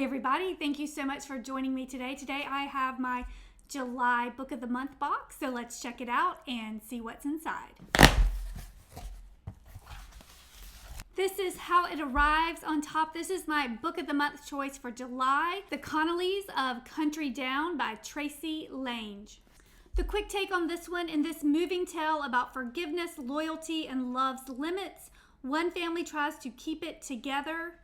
everybody, thank you so much for joining me today. Today I have my July Book of the Month box, so let's check it out and see what's inside. This is how it arrives on top. This is my Book of the Month choice for July, The Connellys of Country Down by Tracey, Lange. The quick take on this one: in this moving tale about forgiveness, loyalty, and love's limits, one family tries to keep it together.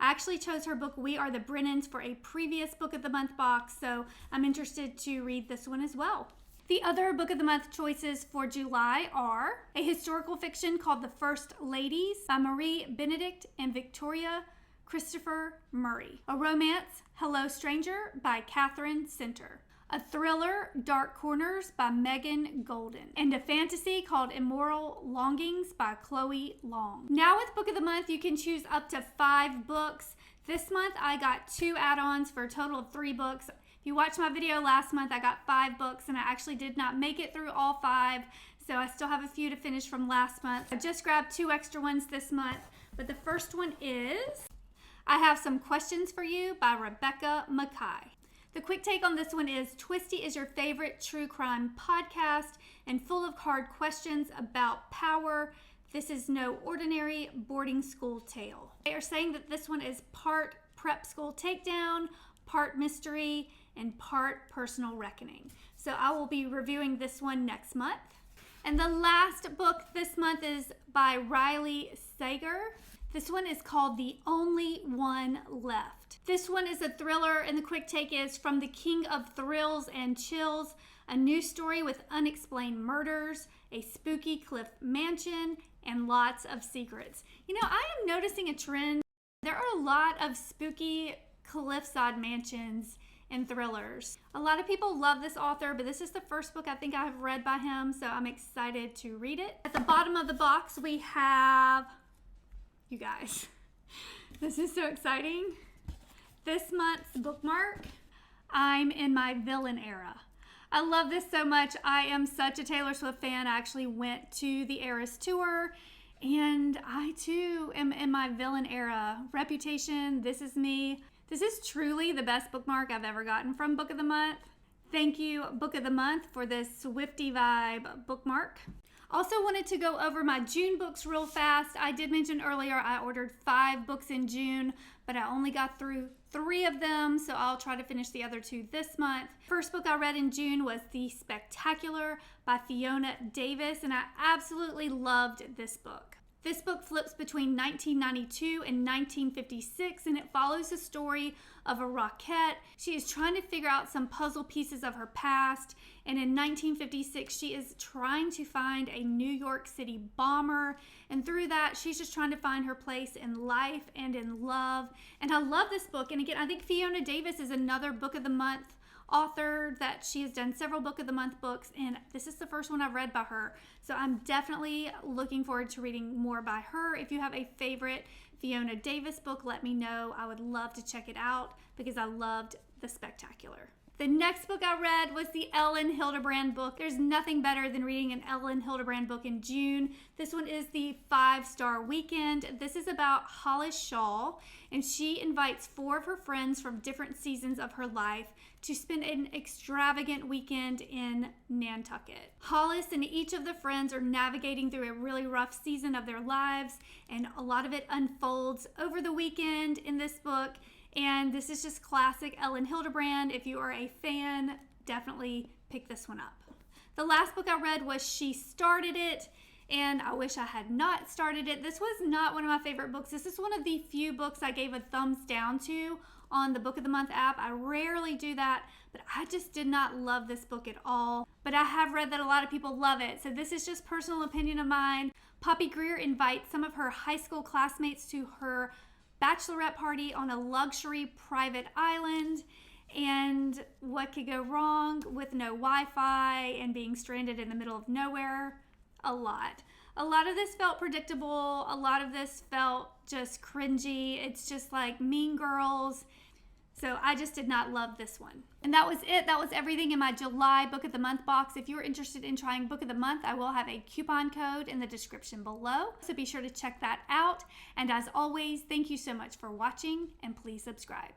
I actually chose her book, We Are the Brennans, for a previous Book of the Month box, so I'm interested to read this one as well. The other Book of the Month choices for July are a historical fiction called The First Ladies by Marie Benedict and Victoria Christopher Murray. A romance, Hello Stranger by Catherine Center. A thriller, Dark Corners by Megan Golden. And a fantasy called Immoral Longings by Chloe Long. Now with Book of the Month, you can choose up to 5 books. This month, I got 2 add-ons for a total of 3 books. If you watched my video last month, I got 5 books, and I actually did not make it through all 5, so I still have a few to finish from last month. I just grabbed 2 extra ones this month, but the first one is I Have Some Questions for You by Rebecca Makkai. The quick take on this one is Twisty is your favorite true crime podcast and full of hard questions about power. This is no ordinary boarding school tale. They are saying that this one is part prep school takedown, part mystery, and part personal reckoning. So I will be reviewing this one next month. And the last book this month is by Riley Sager. This one is called The Only One Left. This one is a thriller, and the quick take is From the King of Thrills and Chills, a new story with unexplained murders, a spooky cliff mansion, and lots of secrets. You know, I am noticing a trend. There are a lot of spooky cliffside mansions and thrillers. A lot of people love this author, but this is the first book I think I have read by him, so I'm excited to read it. At the bottom of the box, we have, you guys, this is so exciting. This month's bookmark, I'm in my villain era. I love this so much. I am such a Taylor Swift fan. I actually went to the Eras tour, and I too am in my villain era. Reputation, This Is Me. This is truly the best bookmark I've ever gotten from Book of the Month. Thank you, Book of the Month, for this Swiftie vibe bookmark. Also wanted to go over my June books real fast. I did mention earlier I ordered 5 books in June, but I only got through 3 of them, so I'll try to finish the other 2 this month. First book I read in June was The Spectacular by Fiona Davis, and I absolutely loved this book. This book flips between 1992 and 1956, and it follows the story of a Rockette. She is trying to figure out some puzzle pieces of her past, and in 1956, she is trying to find a New York City bomber, and through that, she's just trying to find her place in life and in love. And I love this book, and again, I think Fiona Davis is another Book of the Month author that she has done several Book of the Month books, and this is the first one I've read by her, so I'm definitely looking forward to reading more by her. If you have a favorite Fiona Davis book, let me know. I would love to check it out because I loved The Spectacular. The next book I read was the Elin Hilderbrand book. There's nothing better than reading an Elin Hilderbrand book in June. This one is the 5-Star Weekend. This is about Hollis Shaw, and she invites 4 of her friends from different seasons of her life to spend an extravagant weekend in Nantucket. Hollis and each of the friends are navigating through a really rough season of their lives, and a lot of it unfolds over the weekend in this book. And this is just classic Elin Hilderbrand. If you are a fan, definitely pick this one up. The last book I read was She Started It, and I wish I had not started it. This was not one of my favorite books. This is one of the few books I gave a thumbs down to on the Book of the Month app. I rarely do that, but I just did not love this book at all. But I have read that a lot of people love it, so this is just personal opinion of mine. Poppy Greer invites some of her high school classmates to her bachelorette party on a luxury private island, and what could go wrong with no Wi-Fi and being stranded in the middle of nowhere? A lot. A lot of this felt predictable. A lot of this felt just cringy. It's just like Mean Girls. So I just did not love this one. And that was it. That was everything in my July Book of the Month box. If you're interested in trying Book of the Month, I will have a coupon code in the description below. So be sure to check that out. And as always, thank you so much for watching, and please subscribe.